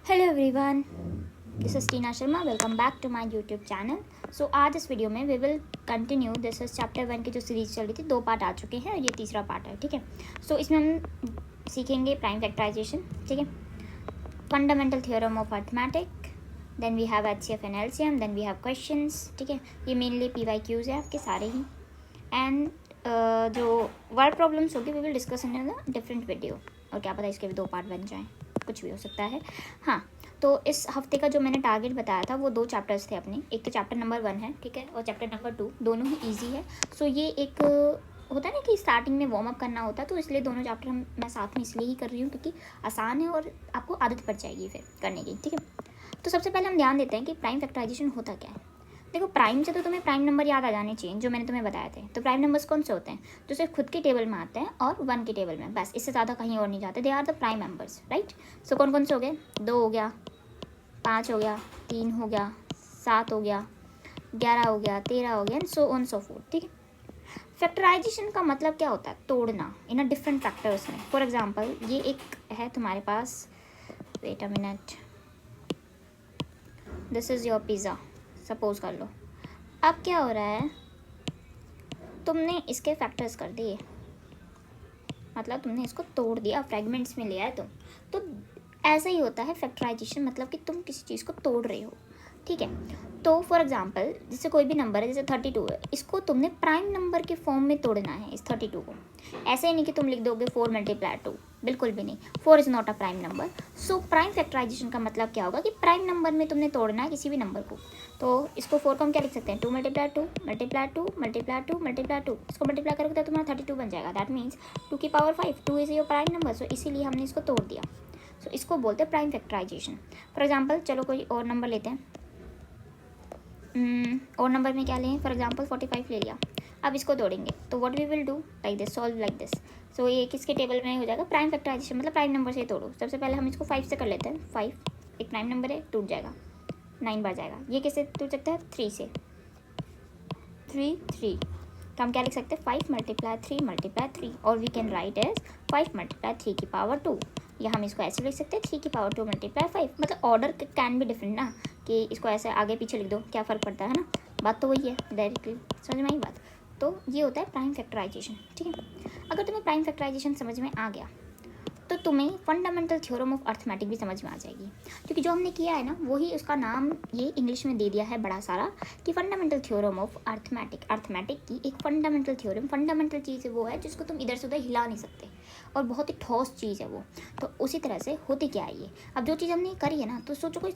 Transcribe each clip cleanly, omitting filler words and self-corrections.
Hello everyone, this is Tina Sharma. Welcome back to my YouTube channel. So आज इस video में we will continue this is chapter 1 की जो series चल रही थी। 2 पार्ट आ चुके हैं और ये तीसरा पार्ट है, ठीक है। सो इसमें हम सीखेंगे प्राइम फैक्टराइजेशन, ठीक है, fundamental theorem of arithmetic, then we have HCF and LCM, then we have questions, ठीक है। ये मेनली PYQs है आपके सारे ही, एंड जो वर्ड प्रॉब्लम्स होगी we will discuss in the different video. और क्या पता इसके भी 2 पार्ट बन जाएँ, कुछ भी हो सकता है। हाँ, तो इस हफ्ते का जो मैंने टारगेट बताया था वो 2 चैप्टर्स थे अपने। एक तो चैप्टर नंबर 1 है, ठीक है, और चैप्टर नंबर 2, दोनों ही ईजी है। सो ये एक होता है ना कि स्टार्टिंग में वार्म अप करना होता है, तो इसलिए दोनों चैप्टर मैं साथ में इसलिए ही कर रही हूँ क्योंकि आसान है और आपको आदत पड़ जाएगी फिर करने की, ठीक है। तो सबसे पहले हम ध्यान देते हैं कि प्राइम फैक्टराइजेशन होता क्या है। देखो, प्राइम से तो तुम्हें प्राइम नंबर याद आ जाने चाहिए जो मैंने तुम्हें बताए थे। तो प्राइम नंबर्स कौन से होते हैं? जो सिर्फ खुद के टेबल में आते हैं और 1 के टेबल में, बस इससे ज़्यादा कहीं और नहीं जाते। They are the prime numbers, right. So कौन कौन से हो गए? 2 हो गया, 5 हो गया, 3 हो गया, 7 हो गया, 11 हो गया, 13 हो गया, and so on so forth, ठीक है। फैक्टराइजेशन का मतलब क्या होता है? तोड़ना इन अ डिफरेंट फैक्टर्स में। फॉर एग्जाम्पल, ये एक है तुम्हारे पास, wait a minute, this is your pizza, suppose कर लो। अब क्या हो रहा है, तुमने इसके फैक्टर्स कर दिए, मतलब तुमने इसको तोड़ दिया, फ्रेगमेंट्स में लिया है तुम। तो ऐसा ही होता है फैक्टराइजेशन, मतलब कि तुम किसी चीज़ को तोड़ रहे हो, ठीक है। तो फॉर एग्जांपल, जैसे कोई भी नंबर है, जैसे 32 है, इसको तुमने प्राइम नंबर के फॉर्म में तोड़ना है, इस 32 को। ऐसे ही नहीं कि तुम लिख दोगे 4 × 2, बिल्कुल भी नहीं। 4 is not a prime number. So prime factorization का मतलब क्या होगा कि प्राइम नंबर में तुमने तोड़ना है किसी भी नंबर को। तो इसको 4 को हम क्या लिख सकते हैं? 2 × 2 × 2 × 2 × 2, इसको मल्टीप्लाई करोगे तो तुम्हारा 32 बन जाएगा। दैट मीन्स 2 की power 5, 2 is your prime number. So इसीलिए हमने इसको तोड़ दिया। सो इसको बोलते हैं प्राइम फैक्टराइजेशन। फॉर एग्जाम्पल, चलो कोई और नंबर लेते हैं। और नंबर में क्या लें? फॉर एग्जाम्पल 45 ले लिया। अब इसको तोड़ेंगे तो what we will do, like this, solve like this. So ये किसके टेबल में हो जाएगा? प्राइम फैक्टराइजेशन, मतलब प्राइम नंबर से तोड़ो। सबसे पहले हम इसको 5 से कर लेते हैं। 5 एक प्राइम नंबर है, टूट जाएगा, 9 बार जाएगा। ये कैसे टूट सकता है? 3 से, 3 तो हम क्या लिख सकते हैं? 5 × 3 × 3, और वी कैन राइट एज 5 × 3 की पावर 2, या हम इसको ऐसे लिख सकते हैं 3 की पावर 2 × 5। मतलब ऑर्डर कैन बी डिफरेंट ना, कि इसको ऐसे आगे पीछे लिख दो, क्या फ़र्क पड़ता है ना। बात तो वही है, डायरेक्टली समझ में आई बात। तो ये होता है प्राइम फैक्टराइजेशन, ठीक है। अगर तुम्हें प्राइम फैक्टराइजेशन समझ में आ गया तो तुम्हें फंडामेंटल थ्योरम ऑफ अर्थमेटिक भी समझ में आ जाएगी, क्योंकि जो हमने किया है ना, वही उसका नाम ये इंग्लिश में दे दिया है बड़ा सारा, कि fundamental theorem of arithmetic. Arithmetic की एक फंडामेंटल थ्योरम, फंडामेंटल चीज़ वो है जिसको तुम इधर से उधर हिला नहीं सकते, और बहुत ही ठोस चीज़ है वो। तो उसी तरह से होती क्या है ये, अब जो चीज़ हमने करी है ना, तो सोचो कोई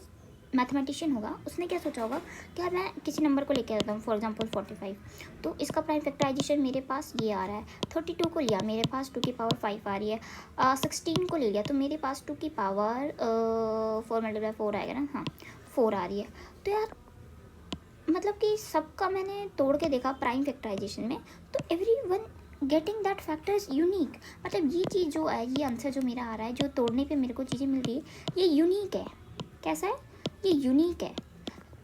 मैथमेटिशियन होगा, उसने क्या सोचा होगा कि यार मैं किसी नंबर को लेके आता हूँ, फॉर एग्जांपल 45, तो इसका प्राइम फैक्टराइजेशन मेरे पास ये आ रहा है। 32 को लिया, मेरे पास 2 की पावर 5 आ रही है। 16 को ले लिया तो मेरे पास 2 की पावर 4 × 4 आएगा ना, हाँ 4 आ रही है। तो यार मतलब कि सबका मैंने तोड़ के देखा प्राइम फैक्टराइजेशन में, तो every one getting that factor is unique. मतलब ये चीज़ जो है, ये आंसर जो मेरा आ रहा है, जो तोड़ने पे मेरे को चीज़ें मिल रही है, ये यूनिक है। कैसा है? ये यूनिक है।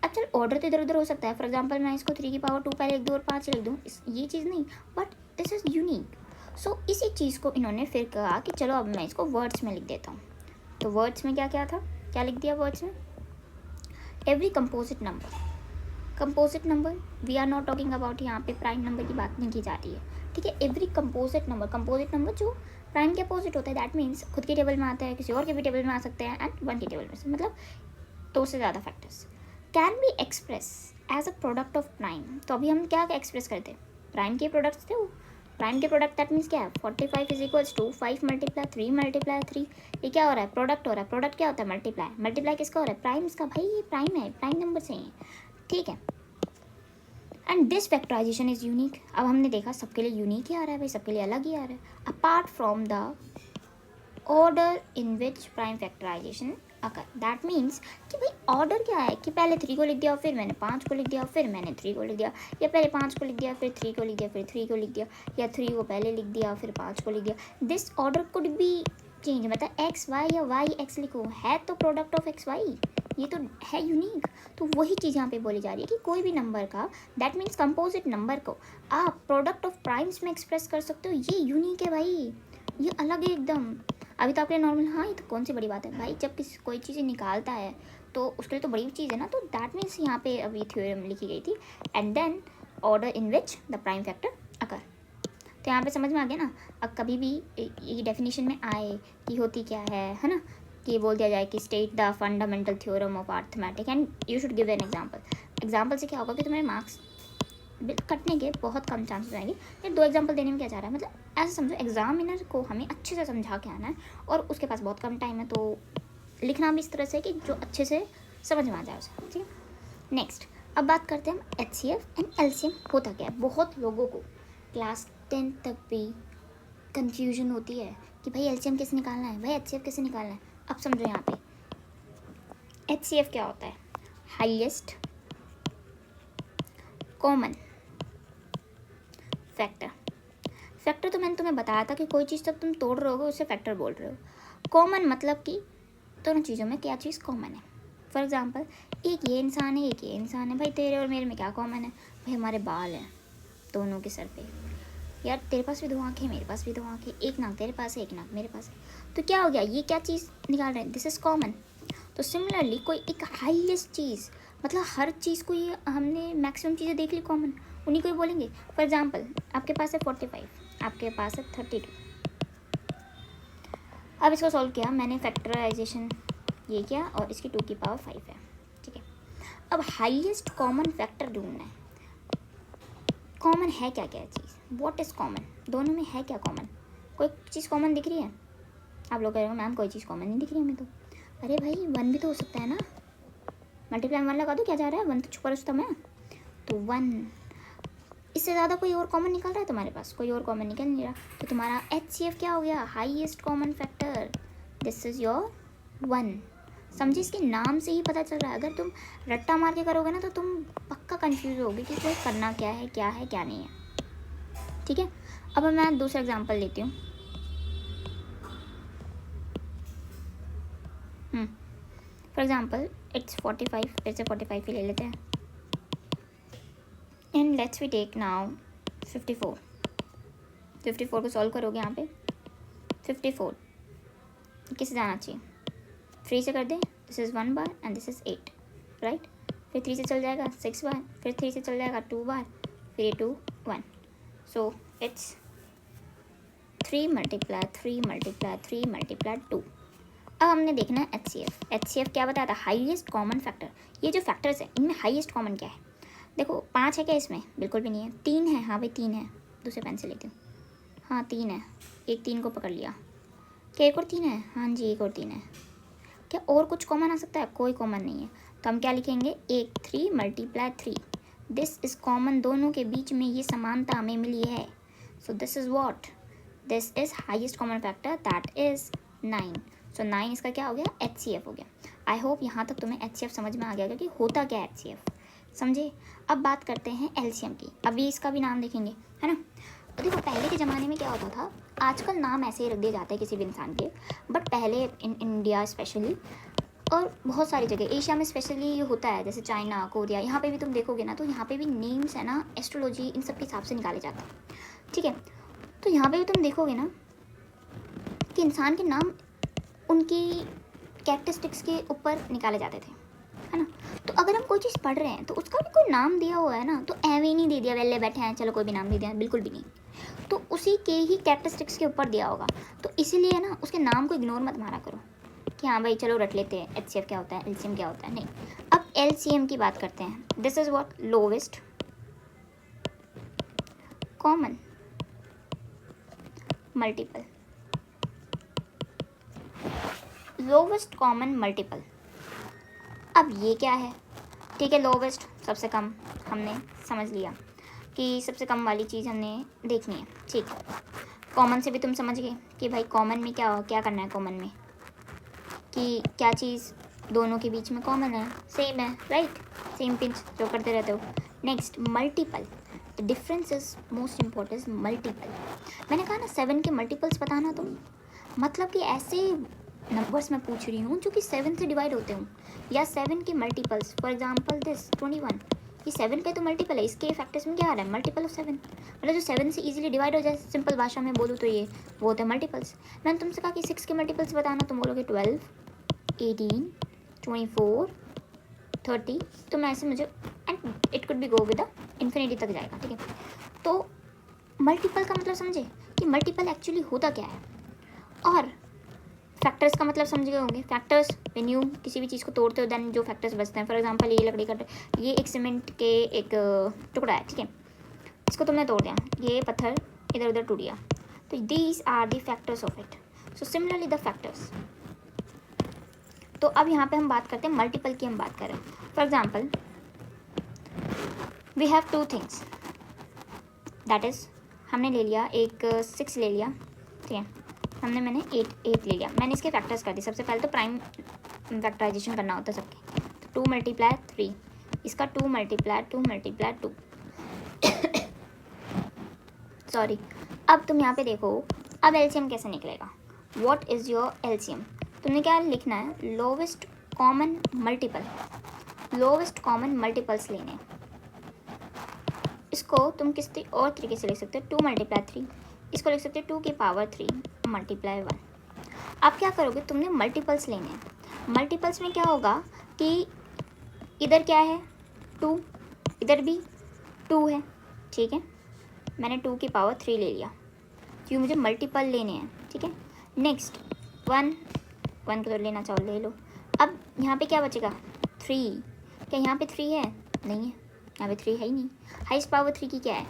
अब चल ऑर्डर तो इधर उधर हो सकता है, फॉर एग्जांपल मैं इसको 3 की पावर 2 पहले लिख दूँ और 5 लिख दूँ, ये चीज़ नहीं, बट दिस इज़ यूनिक। सो इसी चीज़ को इन्होंने फिर कहा कि चलो अब मैं इसको वर्ड्स में लिख देता हूँ। तो वर्ड्स में क्या क्या था, क्या लिख दिया वर्ड्स में? Every composite number, composite number we are not talking about, यहाँ पे प्राइम नंबर की बात नहीं की जा रही है, ठीक है। Every composite number, composite number जो प्राइम के अपोजिट होता है, दैट मीन्स खुद के टेबल में आता है, किसी और के भी टेबल में आ सकते हैं, एंड 1 के टेबल में से, मतलब 2 से ज़्यादा factors can be express as a product of prime. तो अभी हम क्या एक्सप्रेस करते हैं? प्राइम के प्रोडक्ट्स थे वो, प्राइम के प्रोडक्ट, दैट मीन्स क्या है? 45 इज इक्वल्स टू 5 × 3 × 3। ये क्या हो रहा है? प्रोडक्ट हो रहा है। प्रोडक्ट क्या होता है? मल्टीप्लाई। मल्टीप्लाई किसका हो रहा है? प्राइम्स का। भाई ये प्राइम है, प्राइम नंबर से ही, ठीक है। And this factorization is unique. अब हमने देखा सबके लिए यूनिक ही आ रहा है भाई, सबके लिए अलग ही आ रहा है, apart from the order in which prime factorization occur. That means कि भाई ऑर्डर क्या है, कि पहले 3 को लिख दिया, फिर मैंने 5 को लिख दिया, फिर मैंने 3 को लिख दिया, या पहले 5 को लिख दिया, फिर 3 को लिख दिया, फिर 3 को लिख दिया, या 3 को पहले लिख दिया, फिर 5 को लिख दिया। This order could be change, मतलब एक्स वाई या वाई एक्स लिखो, है तो प्रोडक्ट ऑफ एक्स वाई, ये तो है यूनिक। तो वही चीज़ यहाँ पे बोली जा रही है कि कोई भी नंबर का, दैट मीन्स कंपोजिट नंबर को आप प्रोडक्ट ऑफ प्राइम्स में एक्सप्रेस कर सकते हो, ये यूनिक है भाई, ये अलग है एकदम। अभी तो आपके लिए नॉर्मल, हाँ ये तो कौन सी बड़ी बात है भाई, जब किसी कोई चीज़ निकालता है तो उसके लिए तो बड़ी चीज़ है ना, तो दैट मीन्स यहाँ पे अभी थ्योरम लिखी गई थी, and then order in which the prime factor occur. तो यहाँ पे समझ में आ गया ना। अब कभी भी ये डेफिनेशन में आए कि होती क्या है ना, कि बोल दिया जाए कि state the fundamental theorem of arithmetic and you should give an example. Example से क्या होगा कि तुम्हारे मार्क्स कटने के बहुत कम चांसेस रहेंगे। ये 2 एग्जांपल देने में क्या जा रहा है, मतलब ऐसा समझो एग्जामिनर को हमें अच्छे से समझा के आना है और उसके पास बहुत कम टाइम है, तो लिखना भी इस तरह से कि जो अच्छे से समझ में आ जाए उसे, ठीक है। नेक्स्ट अब बात करते हैं हम HCF एंड LCM होता क्या है। बहुत लोगों को क्लास 10 तक भी कंफ्यूजन होती है कि भाई LCM कैसे निकालना है, भाई HCF कैसे निकालना है। अब समझो यहाँ पे HCF क्या होता है, हाईएस्ट कॉमन फैक्टर। फैक्टर तो मैंने तुम्हें बताया था कि कोई चीज़ तक तुम तोड़ रहे हो उसे फैक्टर बोल रहे हो। कॉमन मतलब कि दोनों चीज़ों में क्या चीज़ कॉमन है। फॉर एग्जांपल एक ये इंसान है, एक ये इंसान है, भाई तेरे और मेरे में क्या कॉमन है, भाई हमारे बाल हैं दोनों के सर पे। यार तेरे पास भी 2 आँखें, मेरे पास भी 2 आँखें, एक नाक तेरे पास है, एक नाक मेरे पास है, तो क्या हो गया, ये क्या चीज़ निकाल रहे हैं, दिस इज़ कॉमन। तो सिमिलरली कोई एक हाईएस्ट चीज़, मतलब हर चीज़ को ये हमने मैक्सिमम चीज़ें देख ली कॉमन, उन्हीं को ही बोलेंगे। फॉर एग्जांपल आपके पास है 45, आपके पास है 32। अब इसको सॉल्व किया मैंने, फैक्टराइजेशन ये किया और इसकी 2 की पावर 5 है, ठीक है। अब हाईएस्ट कॉमन फैक्टर ढूंढना है। कॉमन है क्या क्या चीज़, व्हाट इज़ कॉमन, दोनों में है क्या कॉमन, कोई चीज़ कॉमन दिख रही है। आप लोग कह रहे हो मैम कोई चीज़ कॉमन नहीं दिख रही हमें तो। अरे भाई 1 भी तो हो सकता है ना, मल्टीप्लाई 1 लगा दो, क्या जा रहा है, 1 तो छुपा रुस्तम है, तो 1। इससे ज़्यादा कोई और कॉमन निकल रहा है तुम्हारे पास, कोई और कॉमन निकल नहीं रहा, तो तुम्हारा HCF क्या हो गया, highest common factor, this is your 1। समझे, इसके नाम से ही पता चल रहा है। अगर तुम रट्टा मार के करोगे ना तो तुम पक्का कंफ्यूज होगे कि कोई करना क्या है क्या नहीं है, ठीक है। अब मैं दूसरा एग्जांपल लेती हूँ। फॉर एग्जांपल इट्स 45, फिर से 45 ही ले लेते हैं, and let's we take now 54। 54 को सॉल्व करोगे यहाँ पे, 54 किसे जाना चाहिए, 3 से कर दें, this is 1 bar and this is 8, right. फिर 3 से चल जाएगा 6 बार, फिर 3 से चल जाएगा 2 बार, फिर ये 2 1, सो इट्स 3 × 3 × 3 × 2। अब हमने देखना है HCF क्या बताया था, हाईएस्ट कॉमन फैक्टर। ये जो फैक्टर्स है इनमें हाईएस्ट कॉमन क्या है, देखो 5 है क्या इसमें, बिल्कुल भी नहीं है। 3 है, हाँ भाई 3 है, दूसरे पेन से लेती हूँ, हाँ 3 है, एक 3 को पकड़ लिया, क्या एक और 3 है, हाँ जी एक और 3 है। क्या और कुछ कॉमन आ सकता है, कोई कॉमन नहीं है, तो हम क्या लिखेंगे, 1 3 × 3, दिस इज़ कॉमन, दोनों के बीच में ये समानता हमें मिली है, so this is what, this is highest common factor, that is 9। सो 9 इसका क्या हो गया, HCF हो गया। आई होप यहाँ तक तुम्हें HCF समझ में आ गया कि होता क्या है HCF, समझे। अब बात करते हैं LCM की, अभी इसका भी नाम देखेंगे, है ना। तो देखो पहले के ज़माने में क्या होता था, आजकल नाम ऐसे ही रख दिए जाते हैं किसी भी इंसान के, बट पहले इन इंडिया स्पेशली और बहुत सारी जगह एशिया में स्पेशली ये होता है, जैसे चाइना, कोरिया, यहाँ पे भी तुम देखोगे ना तो यहाँ पे भी नेम्स है ना एस्ट्रोलॉजी इन सब के हिसाब से निकाले जाते हैं, ठीक है। तो यहाँ पे भी तुम देखोगे ना कि इंसान के नाम उनकी कैरेक्टरिस्टिक्स के ऊपर निकाले जाते थे, है ना। तो अगर हम कोई चीज़ पढ़ रहे हैं तो उसका भी कोई नाम दिया हुआ है ना, तो ऐवे ही नहीं दे दिया वेले बैठे हैं चलो कोई भी नाम दे दिया, बिल्कुल भी नहीं, तो उसी के ही कैरेक्टरिस्टिक्स के ऊपर दिया होगा। तो इसीलिए ना उसके नाम को इग्नोर मत मारा करो कि हाँ भाई चलो रट लेते हैं HCF क्या होता है, LCM क्या होता है, नहीं। अब LCM की बात करते हैं, this is what, lowest common multiple, lowest common multiple. अब ये क्या है, ठीक है, लोवेस्ट सबसे कम हमने समझ लिया कि सबसे कम वाली चीज़ हमने देखनी है, ठीक है। कॉमन से भी तुम समझ गए कि भाई कॉमन में क्या क्या करना है, कॉमन में कि क्या चीज़ दोनों के बीच में कॉमन है, सेम है, राइट, सेम पिंच जो करते रहते हो। Next multiple, the difference is most important, multiple. मैंने कहा ना 7 के मल्टीपल्स बताना तुम, मतलब कि ऐसे नंबर्स मैं पूछ रही हूँ जो कि 7 से डिवाइड होते हूँ, या 7 के मल्टीपल्स, फॉर एग्जांपल दिस 21, ये 7 का तो मल्टीपल है, इसके फैक्टर्स में क्या आ रहा है, मल्टीपल ऑफ 7, मतलब जो 7 से इजीली डिवाइड हो जाए, सिंपल भाषा में बोलूँ तो ये वो होते हैं मल्टीपल्स। मैंने तुमसे कहा कि 6 के मल्टीपल्स बताना, तुम बोलोगे 12, 18, 24, 30, तो मैं ऐसे मुझे and it could be go with the infinity तक जाएगा, ठीक है। तो मल्टीपल का मतलब समझे कि मल्टीपल एक्चुअली होता क्या है, और फैक्टर्स का मतलब समझ गए होंगे। फैक्टर्स व्हेन यू किसी भी चीज़ को तोड़ते हो देन जो फैक्टर्स बचते हैं, फॉर एग्जांपल ये लकड़ी का, ये एक सीमेंट के एक टुकड़ा है, ठीक है, इसको तुमने तोड़ दिया, ये पत्थर इधर उधर टूट गया, तो these are the factors of it. So similarly the factors. तो अब यहाँ पे हम बात करते हैं मल्टीपल की, हम बात करें for example we have 2 things, that is हमने ले लिया एक 6 ले लिया, ठीक है, मैंने 8 ले लिया, मैंने इसके फैक्टर्स कर दिए। सबसे पहले तो प्राइम फैक्टराइजेशन करना होता है सबके, तो 2 × 3, इसका 2 × 2 सॉरी। अब तुम यहाँ पे देखो, अब एलसीएम कैसे निकलेगा, व्हाट इज़ योर एलसीएम, तुमने क्या लिखना है, lowest common multiple, lowest common multiples लेने हैं। इसको तुम किसी और तरीके से लिख सकते हो, 2 × 3, इसको लिख सकते हो 2 की पावर 3 × 1। आप क्या करोगे, तुमने मल्टीपल्स लेने हैं। मल्टीपल्स में क्या होगा कि इधर क्या है 2, इधर भी 2 है, ठीक है, मैंने 2 की पावर 3 ले लिया क्योंकि मुझे मल्टीपल लेने हैं, ठीक है। नेक्स्ट 1 को तो लेना चाहो ले लो। अब यहाँ पे क्या बचेगा, 3, क्या यहाँ पे 3 है, नहीं है, यहाँ पे 3 है ही नहीं। हाईएस्ट पावर 3 की क्या है,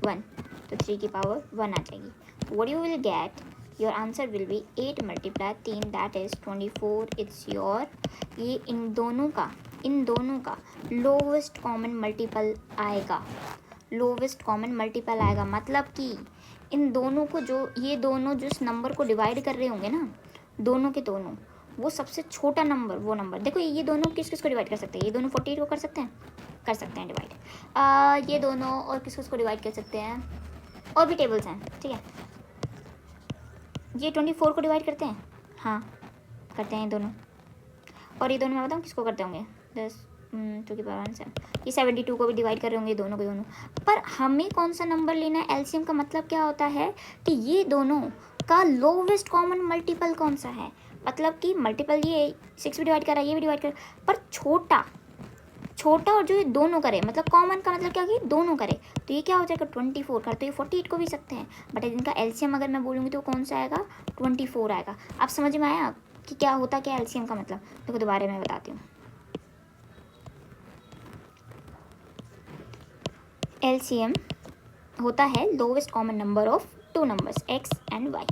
1, तो 3 की पावर 1 आ जाएगी। What you will get, your answer will be 8 × 3 that is 24। It's your, ये इन दोनों का लोवेस्ट कॉमन मल्टीपल आएगा, लोवेस्ट कॉमन मल्टीपल आएगा, मतलब कि इन दोनों को, जो ये दोनों जिस नंबर को डिवाइड कर रहे होंगे ना, दोनों के दोनों, वो सबसे छोटा नंबर, वो नंबर देखो, ये दोनों किस किस को डिवाइड कर सकते हैं, ये दोनों 48 को कर सकते हैं डिवाइड, ये दोनों और किस किस को डिवाइड कर सकते हैं, और भी टेबल्स हैं, ठीक है, ये 24 को डिवाइड करते हैं, हाँ करते हैं ये दोनों, और ये दोनों मैं बताऊँ किसको करते होंगे, 10 2 की पावर 7, ये 72 को भी डिवाइड कर रहे होंगे दोनों के दोनों। पर हमें कौन सा नंबर लेना है, एलसीएम का मतलब क्या होता है कि ये दोनों का लोवेस्ट कॉमन मल्टीपल कौन सा है, मतलब कि मल्टीपल ये 6 भी डिवाइड कर रहा है, ये भी डिवाइड कर, पर छोटा और जो ये दोनों करे, मतलब कॉमन का मतलब क्या कि दोनों करे, तो ये क्या हो जाएगा 24 का, तो ये 48 को भी सकते हैं, बट इनका एलसीएम अगर मैं बोलूँगी तो कौन सा आएगा, 24 आएगा। आप समझ में आया कि क्या होता क्या एलसीएम का मतलब, देखो दोबारा मैं बताती हूँ। एलसीएम होता है lowest common number of 2 numbers x and y।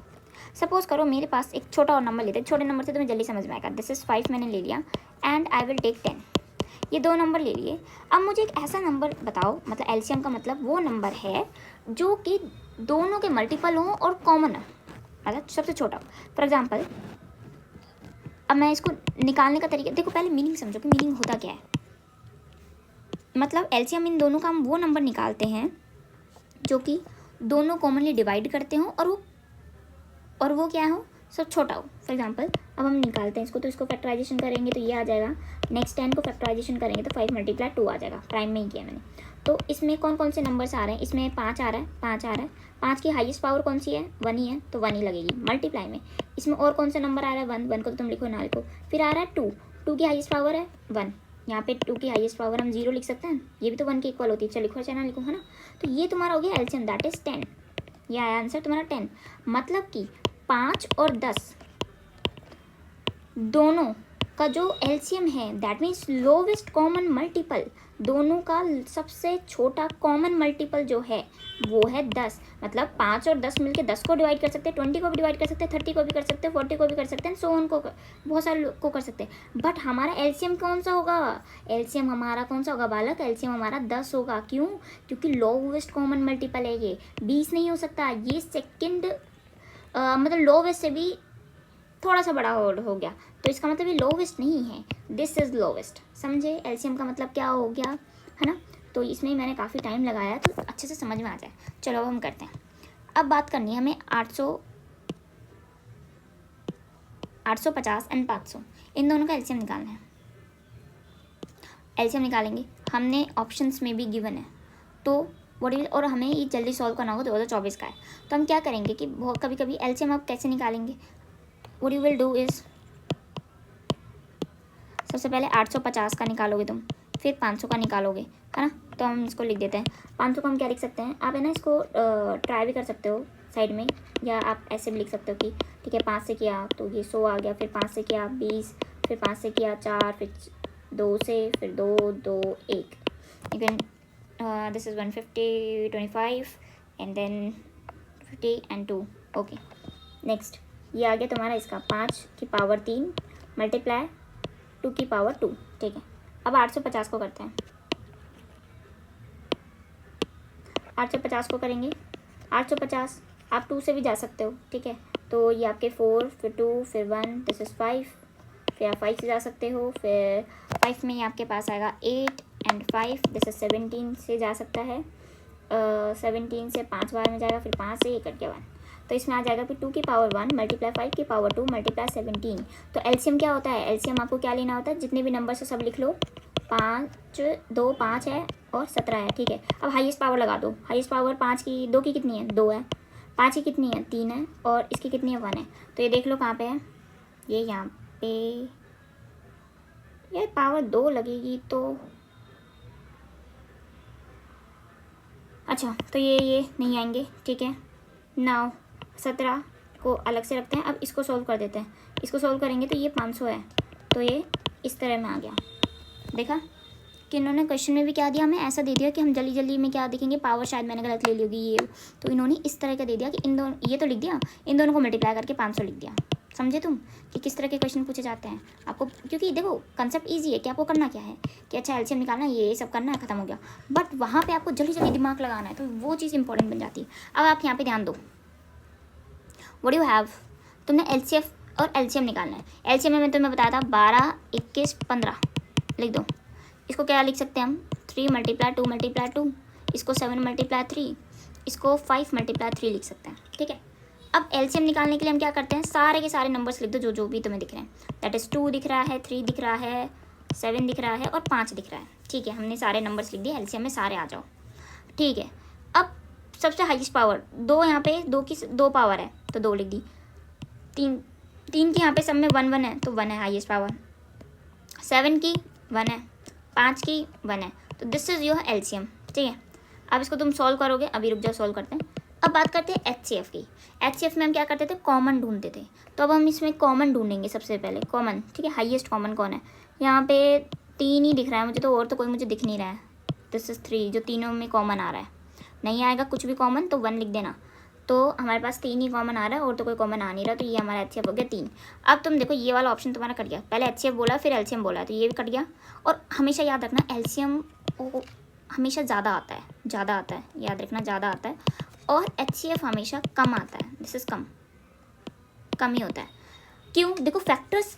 Suppose करो मेरे पास एक छोटा और नंबर लेते हैं, छोटे नंबर से तुम्हें जल्दी समझ में आएगा, दिस इज़ 5 मैंने ले लिया एंड आई विल टेक 10, ये 2 नंबर ले लिए। अब मुझे एक ऐसा नंबर बताओ, मतलब एलसीएम का मतलब वो नंबर है जो कि दोनों के मल्टीपल हों और कॉमन हो, मतलब सबसे छोटा। फॉर एग्जाम्पल अब मैं इसको निकालने का तरीका देखो, पहले मीनिंग समझो कि मीनिंग होता क्या है। मतलब एलसीएम इन दोनों का हम वो नंबर निकालते हैं जो कि दोनों कॉमनली डिवाइड करते हों और वो क्या हो, सब छोटा हो। फॉर एग्जांपल अब हम निकालते हैं इसको, तो इसको फैक्टराइजेशन करेंगे तो ये आ जाएगा, नेक्स्ट 10 को फैक्टराइजेशन करेंगे तो 5 × 2 आ जाएगा, प्राइम में ही किया मैंने। तो इसमें कौन कौन से नंबर्स आ रहे हैं, इसमें 5 आ रहा है, 5 की हाईएस्ट पावर कौन सी है, 1 ही है, तो 1 ही लगेगी मल्टीप्लाई में। इसमें और कौन सा नंबर आ रहा है, 1 को तो तुम लिखो ना लिखो। फिर आ रहा है 2 की हाईएस्ट पावर है 1, यहाँ पे 2 की हाईएस्ट पावर हम 0 लिख सकते हैं, ये भी तो 1 के इक्वल होती है, चलो लिखो चाहे ना लिखो, है ना। तो ये तुम्हारा हो गया एलसीएम, दैट इज़ 10, ये आया आंसर तुम्हारा 10। मतलब कि 5 और 10 दोनों का जो एलसीएम है, that means lowest common multiple, दोनों का सबसे छोटा कॉमन मल्टीपल जो है वो है 10। मतलब 5 और 10 मिलके 10 को डिवाइड कर सकते हैं, 20 को भी डिवाइड कर सकते हैं, 30 को भी कर सकते हैं, 40 को भी कर सकते हैं, सो ऑन को बहुत सारे को कर सकते हैं। बट हमारा एलसीएम कौन सा होगा, एलसीएम हमारा कौन सा होगा बालक, एलसीएम हमारा 10 होगा। क्यों, क्योंकि लोवेस्ट कॉमन मल्टीपल है ये, 20 नहीं हो सकता, ये सेकेंड मतलब लोवेस्ट से भी थोड़ा सा बड़ा हो गया, तो इसका मतलब ये लोवेस्ट नहीं है, दिस इज़ लोवेस्ट। समझे एलसीएम का मतलब क्या हो गया, है ना। तो इसमें मैंने काफ़ी टाइम लगाया तो अच्छे से समझ में आ जाए। चलो अब हम करते हैं, अब बात करनी है हमें 850 एंड 500, इन दोनों का एलसीएम निकालना है। एलसीएम निकालेंगे, हमने ऑप्शंस में भी गिवन है, तो और हमें ये जल्दी सॉल्व करना होगा 2024 का है। तो हम क्या करेंगे कि बहुत कभी कभी एलसीएम आप कैसे निकालेंगे, what you will do is, सबसे पहले 850 का निकालोगे तुम, फिर 500 का निकालोगे, है ना। तो हम इसको लिख देते हैं 500 का हम क्या लिख सकते हैं, आप है ना इसको ट्राई भी कर सकते हो साइड में, या आप ऐसे भी लिख सकते हो कि ठीक है 5 से किया तो ये 100 आ गया, फिर 5 से किया 20, फिर 5 से किया 4, फिर 2 से, फिर 2 2 1, you can this is 150 25 and then 50 and 2। Okay, next ये आ गया तुम्हारा इसका 5 की पावर 3 मल्टीप्लाई 2 की पावर 2, ठीक है। अब 850 को करते हैं, 850 को करेंगे, 850 आप 2 से भी जा सकते हो, ठीक है। तो ये आपके 4, फिर 2, फिर 1, दिस इज़ 5, फिर आप 5 से जा सकते हो, फिर 5 में ही आपके पास आएगा 8 एंड 5, दिस इज़ 17 से जा सकता है, 17 से 5 बार में जाएगा, फिर 5 से ये कट गया 1, तो इसमें आ जाएगा फिर 2 की पावर 1 मल्टीप्लाई 5 की पावर 2 मल्टीप्लाई 17। तो एलसीएम क्या होता है, एलसीएम आपको क्या लेना होता है, जितने भी नंबर से सब लिख लो, 5 2 5 है और 17 है, ठीक है। अब हाईएस्ट पावर लगा दो, हाईएस्ट पावर 5 की 2 की कितनी है, 2 है, 5 की कितनी है, 3 है, और इसकी कितनी है, 1 है। तो ये देख लो कहाँ पे है, ये यहाँ पे, यार पावर 2 लगेगी तो अच्छा, तो ये नहीं आएंगे, ठीक है। नाउ 17 को अलग से रखते हैं, अब इसको सॉल्व कर देते हैं, इसको सॉल्व करेंगे तो ये 500 है, तो ये इस तरह में आ गया। देखा कि इन्होंने क्वेश्चन में भी क्या दिया, हमें ऐसा दे दिया कि हम जल्दी जल्दी में क्या देखेंगे, पावर शायद मैंने गलत ले ली होगी ये, तो इन्होंने इस तरह का दे दिया कि इन दोनों, ये तो लिख दिया, इन दोनों को मल्टीप्लाई करके 500 लिख दिया। समझे तुम कि किस तरह के क्वेश्चन पूछे जाते हैं आपको, क्योंकि देखो कंसेप्ट ईजी है कि आपको करना क्या है कि अच्छा एलसीएम निकालना है, ये सब करना है, खत्म हो गया। बट वहाँ पे आपको जल्दी जल्दी दिमाग लगाना है, तो वो चीज़ इंपॉर्टेंट बन जाती है। अब आप यहाँ पे ध्यान दो, व्हाट यू हैव, तुमने एलसीएफ और एलसीएम निकालना है। एलसीएम में तुम्हें बताया था 12 21 15 लिख दो, इसको क्या लिख सकते हैं हम, 3 मल्टीप्लाई 2 मल्टीप्लाई 2, इसको 7 मल्टीप्लाई 3, इसको 5 मल्टीप्लाई 3 लिख सकते हैं, ठीक है। अब एलसीएम निकालने के लिए हम क्या करते हैं, सारे के सारे नंबर्स लिख दो जो जो भी तुम्हें दिख रहे हैं, दैट इज़ 2 दिख रहा है, 3 दिख रहा है, 7 दिख रहा है और 5 दिख रहा है, ठीक है। हमने सारे नंबर्स लिख दिए, एलसीएम में सारे आ जाओ, ठीक है। अब सबसे हाईएस्ट पावर 2, यहाँ पे 2 की 2 पावर है तो 2 लिख दी, 3 की यहाँ पे सब में 1 1 है तो 1 है हाईएस्ट पावर, 7 की 1 है, 5 की 1 है, तो दिस इज़ योर एलसीएम, ठीक है। अब इसको तुम सॉल्व करोगे, अभी रुक जाओ सॉल्व करते हैं। अब बात करते हैं एचसीएफ की। एचसीएफ में हम क्या करते थे, कॉमन ढूंढते थे, तो अब हम इसमें कॉमन ढूंढेंगे सबसे पहले, कॉमन, ठीक है। हाईएस्ट कॉमन कौन है, यहाँ पे 3 ही दिख रहा है मुझे, तो और तो कोई मुझे दिख नहीं रहा है, दिस इज़ 3 जो तीनों में कॉमन आ रहा है, नहीं आएगा कुछ भी कॉमन तो 1 लिख देना। तो हमारे पास 3 ही कॉमन आ रहा है और तो कोई कॉमन आ नहीं रहा, तो ये हमारा एचसीएफ हो गया 3। अब तुम देखो ये वाला ऑप्शन तुम्हारा कट गया, पहले एचसीएफ बोला फिर एलसीएम बोला, तो ये भी कट गया। और हमेशा याद रखना एलसीएम हमेशा ज़्यादा आता है, याद रखना ज़्यादा आता है, और एचसीएफ हमेशा कम आता है, दिस इज़ कम ही होता है। क्यों, देखो फैक्टर्स,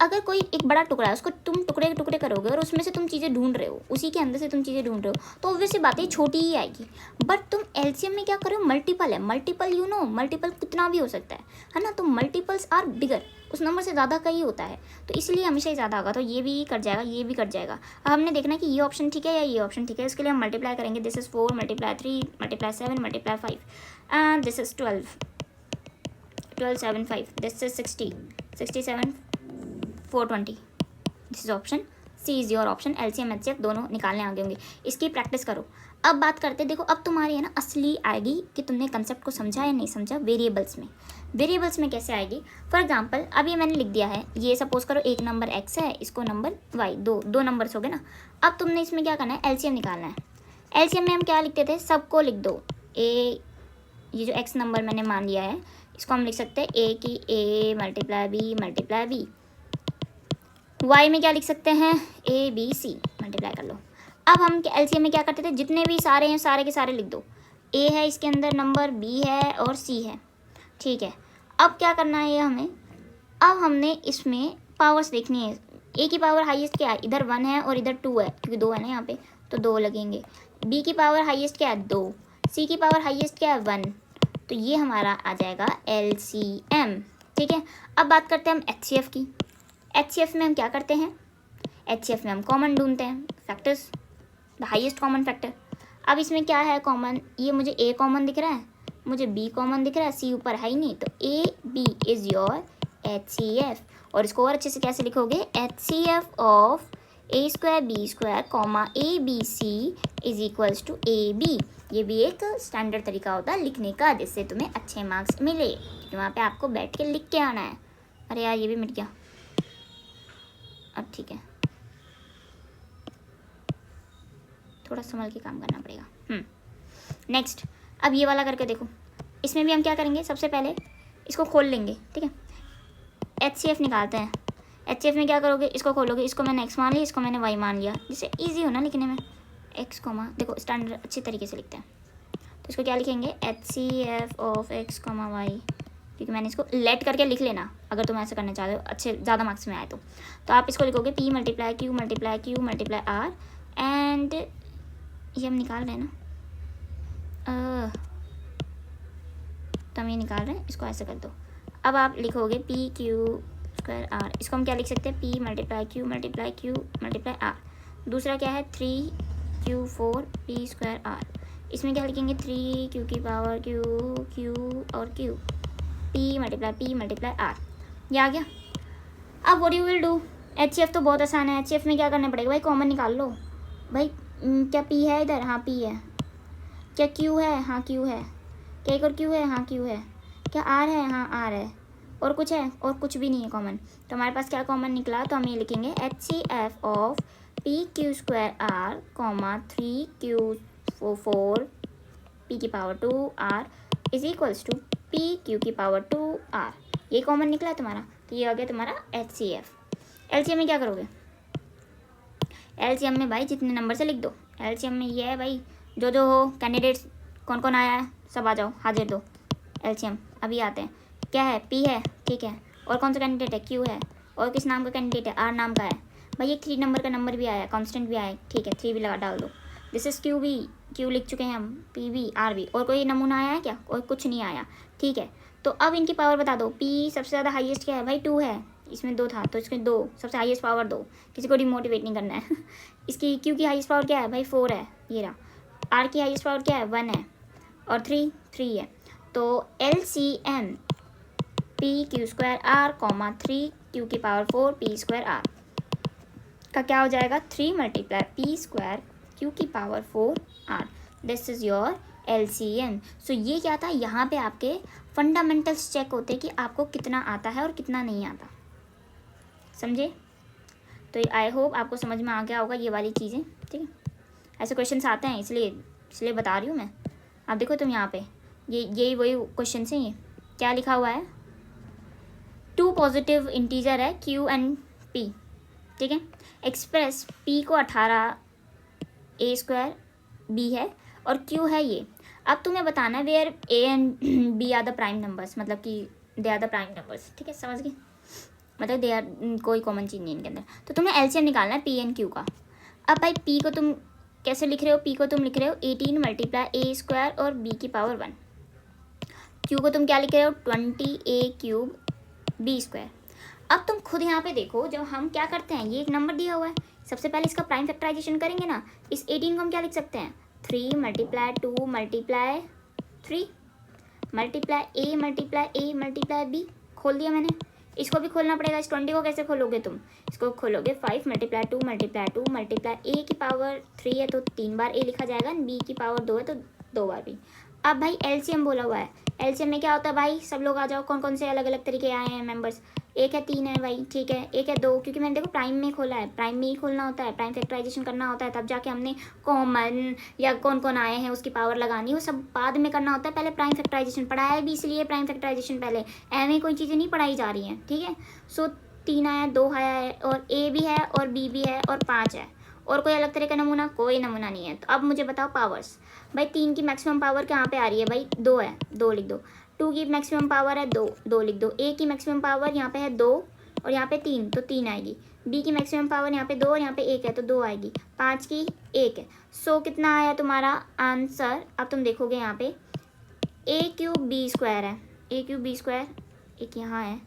अगर कोई एक बड़ा टुकड़ा है उसको तुम टुकड़े टुकड़े करोगे और उसमें से तुम चीज़ें ढूंढ रहे हो, उसी के अंदर से तुम चीज़ें ढूंढ रहे हो, तो ऑब्वियसली बातें छोटी ही आएगी। बट तुम एलसीएम में क्या करो, मल्टीपल है, मल्टीपल यू नो, मल्टीपल कितना भी हो सकता है ना, तो मल्टीपल्स आर बिगर, उस नंबर से ज़्यादा का ही होता है, तो इसलिए हमेशा ही ज़्यादा होगा। तो ये भी कट जाएगा, ये भी कट जाएगा। अब हमने देखना है कि ये ऑप्शन ठीक है या ये ऑप्शन ठीक है, इसके लिए हम मल्टीप्लाई करेंगे, this is 4 multiply 3 multiply 7 multiply 5 and this is 12 7 5, this is 60 67 420, this is option C is your option. LCM HCF दोनों निकालने आगे होंगे, इसकी प्रैक्टिस करो। अब बात करते देखो, अब तुम्हारी है ना असली आएगी कि तुमने कंसेप्ट को समझा या नहीं समझा। वेरिएबल्स में कैसे आएगी, फॉर एग्जांपल अब ये मैंने लिख दिया है, ये सपोज करो एक नंबर एक्स है, इसको नंबर वाई, दो नंबर्स हो गए ना। अब तुमने इसमें क्या करना है, एलसीएम निकालना है। एलसीएम में हम क्या लिखते थे, सबको लिख दो, ये जो एक्स नंबर मैंने मान लिया है इसको हम लिख सकते हैं ए की ए मल्टीप्लाई बी। वाई में क्या लिख सकते हैं, ए बी सी, मल्टीप्लाई कर लो। अब हम एलसीएम में क्या करते थे, जितने भी सारे हैं सारे के सारे लिख दो, ए है इसके अंदर नंबर, बी है और सी है, ठीक है। अब क्या करना है ये हमें, अब हमने इसमें पावर्स देखनी है। ए की पावर हाईएस्ट क्या है, इधर 1 है और इधर 2 है, क्योंकि 2 है ना यहाँ पे, तो 2 लगेंगे। बी की पावर हाईएस्ट क्या है, 2। सी की पावर हाईएस्ट क्या है, 1। तो ये हमारा आ जाएगा एलसीएम, ठीक है। अब बात करते हैं हम एचसीएफ की। एचसीएफ में हम क्या करते हैं, एचसीएफ में हम कॉमन ढूंढते हैं, factors, the highest common factor. अब इसमें क्या है कॉमन, ये मुझे ए कॉमन दिख रहा है, मुझे बी कॉमन दिख रहा है, सी ऊपर है ही नहीं, तो A B is your HCF। और इसको और अच्छे से कैसे लिखोगे, HCF of A square B square comma A B C is equals to A B. ये भी एक स्टैंडर्ड तरीका होता है लिखने का, जिससे तुम्हें अच्छे मार्क्स मिले, क्योंकि वहाँ पे आपको बैठ के लिख के आना है। अरे यार ये भी मिट गया, अब ठीक है, थोड़ा संभल के काम करना पड़ेगा। नेक्स्ट, अब ये वाला करके देखो, इसमें भी हम क्या करेंगे, सबसे पहले इसको खोल लेंगे, ठीक है, HCF निकालते हैं। HCF में क्या करोगे, इसको खोलोगे, इसको मैंने x मान लिया, इसको मैंने y मान लिया, जिससे ईजी हो ना लिखने में, x कॉमा, देखो स्टैंडर्ड अच्छी तरीके से लिखते हैं, तो इसको क्या लिखेंगे, HCF of x comma y, क्योंकि मैंने इसको लेट करके लिख लेना, अगर तुम ऐसा करना चाहते हो अच्छे ज़्यादा मार्क्स में आए तो आप इसको लिखोगे P multiply Q multiply Q multiply R, and ये हम निकाल रहे हैं ना, तो हम ये निकाल रहे हैं, इसको ऐसे कर दो। अब आप लिखोगे पी क्यू स्क्वायर आर, इसको हम क्या लिख सकते हैं, P multiply Q multiply R. दूसरा क्या है 3Q4 पी स्क्वायर आर, इसमें क्या लिखेंगे 3Q की पावर Q Q और Q, पी मल्टीप्लाई आर। ये आ गया। अब what you will do, HCF तो बहुत आसान है, HCF में क्या करना पड़ेगा भाई, कॉमन निकाल लो भाई। क्या P है इधर, हाँ P है। क्या Q है, हाँ Q है। क्या एक और Q है, हाँ Q है। क्या R है, हाँ R है। और कुछ है, और कुछ भी नहीं है कॉमन, तो हमारे पास क्या कॉमन निकला, तो हम ये लिखेंगे HCF of PQ square R comma 3Q4 P की पावर 2 R इज इक्वल्स टू PQ की पावर 2 R। ये कॉमन निकला है तुम्हारा, तो ये आ गया तुम्हारा HCF। LCM में क्या करोगे, LCM में भाई जितने नंबर से लिख दो। LCM में ये है भाई, जो हो कैंडिडेट्स कौन कौन आया है सब आ जाओ, हाजिर दो। LCM अभी आते हैं, क्या है P है, ठीक है, और कौन सा कैंडिडेट है Q है, और किस नाम का कैंडिडेट है, R नाम का है भाई। एक 3 नंबर का नंबर भी आया, कांस्टेंट भी आया, ठीक है 3 भी लगा डाल दो। दिस इज़ Q लिख चुके हैं हम, P भी R भी। और कोई नमूना आया है क्या, और कुछ नहीं आया, ठीक है। तो अब इनकी पावर बता दो। P सबसे ज़्यादा हाईएस्ट क्या है भाई, 2 है, इसमें 2 था तो इसमें 2 सबसे हाईएस्ट पावर 2, किसी को डिमोटिवेट नहीं करना है। इसकी Q की हाईएस्ट पावर क्या है भाई, 4 है, ये रहा। R की हाईएस्ट पावर क्या है, 1 है, और 3 है। तो LCM PQ square R comma 3Q की पावर 4 P स्क्वायर R का क्या हो जाएगा, 3 मल्टीप्लाई P स्क्वायर Q की power 4 R। This is your LCM। सो ये क्या था, यहाँ पे आपके फंडामेंटल्स चेक होते हैं कि आपको कितना आता है और कितना नहीं आता, समझे। तो आई होप आपको समझ में आ गया होगा ये वाली चीज़ें, ठीक है। ऐसे क्वेश्चंस आते हैं, इसलिए बता रही हूँ मैं। आप देखो तुम यहाँ पे, यही वही क्वेश्चन हैं। ये क्या लिखा हुआ है, 2 पॉजिटिव इंटीजर है Q एंड P, ठीक है। एक्सप्रेस P को 18 A स्क्वायर B है और Q है ये। अब तुम्हें बताना है where A and B are the prime numbers, मतलब कि they are the prime numbers, ठीक है, समझ गए, मतलब दे आर, कोई कॉमन चीज़ नहीं इनके अंदर। तो तुम्हें LCM निकालना है P एंड Q का। अब भाई P को तुम कैसे लिख रहे हो, P को तुम लिख रहे हो 18 मल्टीप्लाई A स्क्वायर और B की पावर 1। Q को तुम क्या लिख रहे हो, 20A क्यूब B स्क्वायर। अब तुम खुद यहाँ पे देखो, जब हम क्या करते हैं, ये एक नंबर दिया हुआ है, सबसे पहले इसका प्राइम फैक्टराइजेशन करेंगे ना। इस 18 को हम क्या लिख सकते हैं, 3 multiply 2 multiply 3 multiply A multiply B। खोल दिया मैंने, इसको भी खोलना पड़ेगा। इस 20 को कैसे खोलोगे तुम, इसको खोलोगे 5 मल्टीप्लाई 2 मल्टीप्लाई A की पावर 3 है तो 3 बार A लिखा जाएगा, B की पावर 2 है तो 2 बार B। अब भाई LCM बोला हुआ है, LCM में क्या होता है भाई, सब लोग आ जाओ, कौन कौन से अलग अलग तरीके आए हैं मेंबर्स। 1 है, 3 है भाई, ठीक है, 1 है, 2, क्योंकि मैंने देखो प्राइम में खोला है, प्राइम में ही खोलना होता है, प्राइम फैक्टराइजेशन करना होता है, तब जाके हमने कॉमन या कौन कौन आए हैं उसकी पावर लगानी, वो सब बाद में करना होता है। पहले प्राइम फैक्टराइजेशन पढ़ाया है भी इसलिए प्राइम फैक्टराइजेशन पहले, ऐਵੇਂ कोई चीज़ें नहीं पढ़ाई जा रही हैं, ठीक है। सो 3 आया, 2 आया है, और A भी है और B भी है और 5 है, और कोई अलग तरह का नमूना, कोई नमूना नहीं है। तो अब मुझे बताओ पावर्स, भाई 3 की मैक्सिमम पावर कहाँ पे आ रही है भाई, 2 है, 2 लिख दो। 2 की मैक्सिमम पावर है 2 लिख दो। A की मैक्सिमम पावर यहाँ पे है 2 और यहाँ पे 3 तो 3 आएगी। B की मैक्सिमम पावर यहाँ पे 2 और यहाँ पे 1 है तो 2 आएगी। 5 की 1 है। सो कितना आया तुम्हारा आंसर, अब तुम देखोगे यहाँ पे A क्यूब B स्क्वायर है, A क्यूब B स्क्वायर एक यहाँ है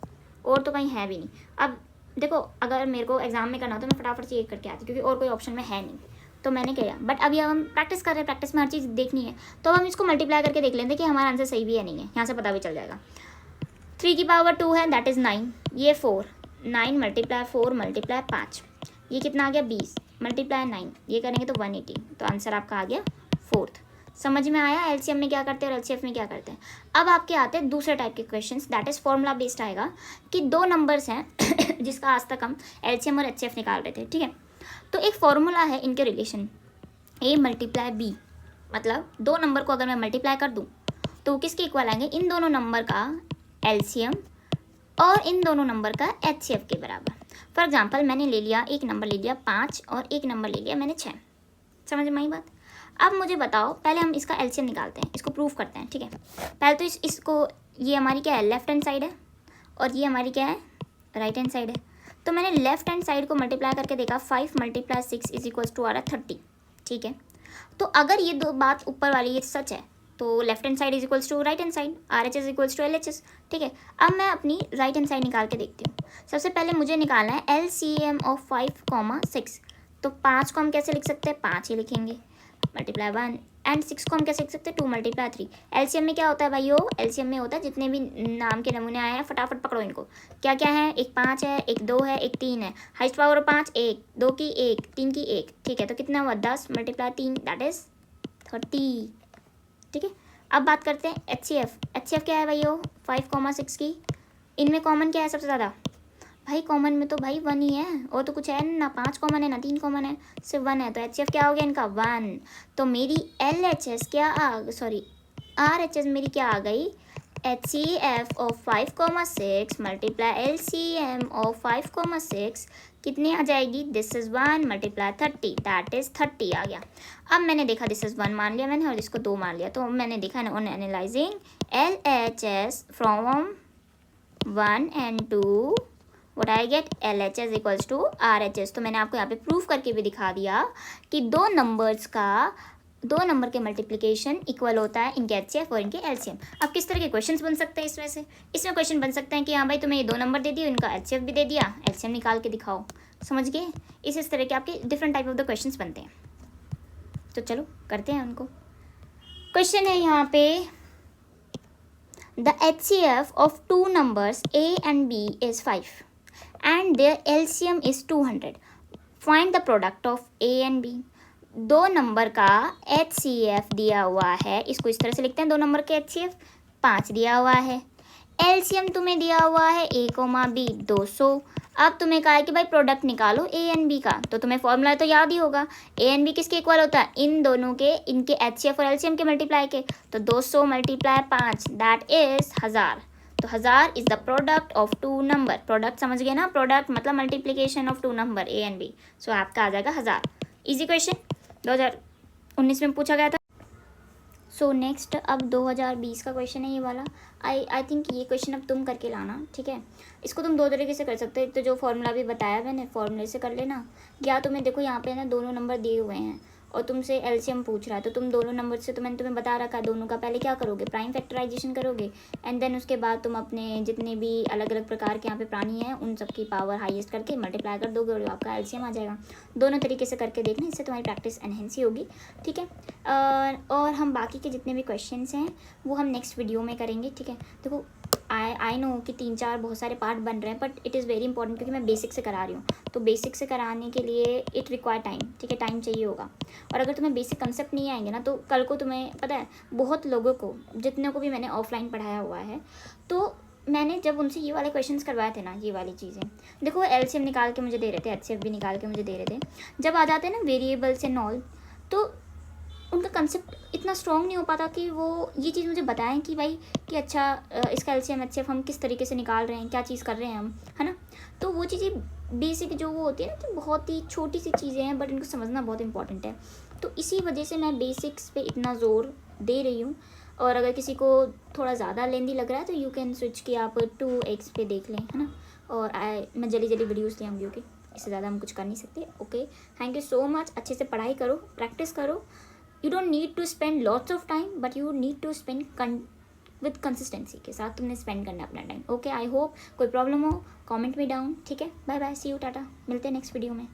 और तो कहीं है भी नहीं। अब देखो अगर मेरे को एग्जाम में करना हो तो मैं फटाफट से ये करके आती, क्योंकि और कोई ऑप्शन में है नहीं। तो मैंने किया, बट अभी अब हम प्रैक्टिस कर रहे हैं, प्रैक्टिस में हर चीज़ देखनी है, तो अब हम इसको मल्टीप्लाई करके देख लेते हैं कि हमारा आंसर सही भी है नहीं है, यहाँ से पता भी चल जाएगा। 3 की पावर 2 है, दैट इज़ 9, ये 4, 9 मल्टीप्लाई 4 मल्टीप्लाई 5, ये कितना आ गया 20 मल्टीप्लाई 9, ये करेंगे तो 180, तो आंसर आपका आ गया 4th। समझ में आया एलसीएम में क्या करते हैं और एलसीएफ में क्या करते हैं। अब आपके आते हैं दूसरे टाइप के questions, that is formula based आएगा कि दो नंबर्स हैं जिसका आज तक हम एलसीएम और एचसीएफ निकाल रहे थे, ठीक है। तो एक फॉर्मूला है इनके रिलेशन, ए मल्टीप्लाई बी, मतलब दो नंबर को अगर मैं मल्टीप्लाई कर दूँ तो किसके इक्वल आएंगे, इन दोनों नंबर का एलसीएम और इन दोनों नंबर का एचसीएफ के बराबर। फॉर एग्जाम्पल मैंने ले लिया, एक नंबर ले लिया 5 और एक नंबर ले लिया मैंने 6, समझ में आई बात। अब मुझे बताओ, पहले हम इसका एलसीएम निकालते हैं, इसको प्रूफ करते हैं, ठीक है। पहले तो इसको, ये हमारी क्या है, लेफ्ट हैंड साइड है और ये हमारी क्या है, राइट हैंड साइड है। तो मैंने लेफ्ट हैंड साइड को मल्टीप्लाई करके देखा, 5 मल्टीप्लाई 6 इज इक्वल्स टू आ रहा 30, ठीक है। तो अगर ये दो बात ऊपर वाली ये सच है तो left hand side is equals to right hand side, R H is equals to L H S, ठीक है। अब मैं अपनी राइट हैंड साइड निकाल के देखती हूँ। सबसे पहले मुझे निकालना है एलसीएम ऑफ 5, 6। तो 5 को हम कैसे लिख सकते हैं, 5 ही लिखेंगे, मल्टीप्लाई 1, एंड 6 को हम कैसे लिख सकते हैं, 2 मल्टीप्लाई 3। एलसीएम में क्या होता है भाइयों, एलसीएम में होता है जितने भी नाम के नमूने आए हैं फटाफट पकड़ो इनको, क्या क्या है, एक 5 है, एक 2 है, एक 3 है, हाइस्ट पावर 5, 1, 2 की 1, 3 की 1, ठीक है। तो कितना हुआ, 10 मल्टीप्लाई 3 दैट इज 30, ठीक है। अब बात करते हैं एचसीएफ। एचसीएफ क्या है भाइयों, 5, 6 की, इनमें कॉमन क्या है सबसे ज़्यादा, भाई कॉमन में तो भाई 1 ही है, और तो कुछ है ना, 5 कॉमन है ना 3 कॉमन है, सिर्फ 1 है। तो एचसीएफ क्या हो गया इनका 1। तो मेरी एलएचएस क्या आरएचएस मेरी क्या आ गई, HCF of 5, 6 multiply LCM of 5, 6 कितनी आ जाएगी, this is 1 multiply 30 that is 30 आ गया। अब मैंने देखा दिस इज 1 मान लिया मैंने और इसको 2 मान लिया, तो मैंने देखा on analysing LHS from 1 and 2 what I get LHS equals to RHS। तो मैंने आपको यहाँ पे प्रूफ करके भी दिखा दिया कि दो नंबर के मल्टीप्लिकेशन इक्वल होता है इनके एचसीएफ और इनके एलसीएम। अब किस तरह के क्वेश्चंस बन सकते हैं इसमें क्वेश्चन बन सकते हैं कि हाँ भाई तुम्हें ये दो नंबर दे दिए, इनका एचसीएफ भी दे दिया, एलसीएम निकाल के दिखाओ, समझ गए। इस तरह के आपके different type of the questions बनते हैं। तो चलो करते हैं उनको। क्वेश्चन है यहाँ पे, the HCF of two numbers A and B is 5 and their LCM is 200. Find the product of A and B। दो नंबर का HCF दिया हुआ है, इसको इस तरह से लिखते हैं, दो नंबर के HCF 5 दिया हुआ है, LCM तुम्हें दिया हुआ है A, B 200। अब तुम्हें कहा है कि भाई प्रोडक्ट निकालो A एंड B का, तो तुम्हें फॉर्मूला तो याद ही होगा, A एंड B किसके इक्वल होता है, इन दोनों के, इनके HCF और LCM के मल्टीप्लाई के। तो 200 मल्टीप्लाई 5 दैट इज 1000। तो 1000 is the product of two number. Product समझ गए ना, प्रोडक्ट मतलब multiplication of two number A and B। So आपका आ जाएगा 1000। इजी क्वेश्चन 2019 में पूछा गया था। सो नेक्स्ट अब 2020 का क्वेश्चन है ये वाला। आई थिंक ये क्वेश्चन अब तुम करके लाना, ठीक है। इसको तुम दो तरीके से कर सकते हो, एक तो जो फॉर्मूला भी बताया मैंने फॉर्मूले से कर लेना, या तुम्हें देखो यहाँ पे ना दोनों नंबर दिए हुए हैं और तुमसे एलसीएम पूछ रहा है, तो तुम दोनों नंबर से, तो मैंने तुम्हें बता रखा है दोनों का पहले क्या करोगे, प्राइम फैक्टराइजेशन करोगे, एंड देन उसके बाद तुम अपने जितने भी अलग अलग प्रकार के यहाँ पे प्राणी हैं उन सबकी पावर हाईएस्ट करके मल्टीप्लाई कर दोगे और आपका एलसीएम आ जाएगा। दोनों तरीके से करके देखना, इससे तुम्हारी प्रैक्टिस एनहेंस ही होगी, ठीक है। और हम बाकी के जितने भी क्वेश्चन हैं वो हम नेक्स्ट वीडियो में करेंगे, ठीक है। देखो आई नो कि 3-4 बहुत सारे पार्ट बन रहे हैं, but it is very important क्योंकि मैं बेसिक से करा रही हूँ, तो बेसिक से कराने के लिए इट रिक्वायर टाइम, ठीक है, टाइम चाहिए होगा। और अगर तुम्हें बेसिक कंसेप्ट नहीं आएंगे ना, तो कल को तुम्हें पता है बहुत लोगों को, जितने को भी मैंने ऑफलाइन पढ़ाया हुआ है, तो मैंने जब उनसे ये वाले क्वेश्चंस करवाए थे ना, ये वाली चीज़ें देखो, एलसीएम निकाल के मुझे दे रहे थे, एचसीएफ भी निकाल के मुझे दे रहे थे, जब आ जाते हैं ना वेरिएबल्स एंड ऑल, तो उनका कंसेप्ट इतना स्ट्रॉन्ग नहीं हो पाता कि वो ये चीज़ मुझे बताएं कि भाई कि अच्छा इसका एलसीएम एचसीएफ हम किस तरीके से निकाल रहे हैं, क्या चीज़ कर रहे हैं हम, है ना। तो वो चीज़ें बेसिक जो वो होती है ना कि बहुत ही छोटी सी चीज़ें हैं, बट इनको समझना बहुत इंपॉर्टेंट है। तो इसी वजह से मैं बेसिक्स पे इतना ज़ोर दे रही हूँ। और अगर किसी को थोड़ा ज़्यादा लेंदी लग रहा है तो यू कैन स्विच कि आप 2x पे देख लें, है ना। और मैं जल्दी वीडियोज़ ले आऊँगी, ओके। इससे ज़्यादा हम कुछ कर नहीं सकते, okay. Thank you so much. अच्छे से पढ़ाई करो, प्रैक्टिस करो। You don't need to spend lots of time, but you need to spend with consistency के साथ तुमने spend करना अपना टाइम, ओके। आई होप कोई प्रॉब्लम हो कमेंट में डाउन, ठीक है। Bye bye, see you, tata, मिलते हैं नेक्स्ट वीडियो में।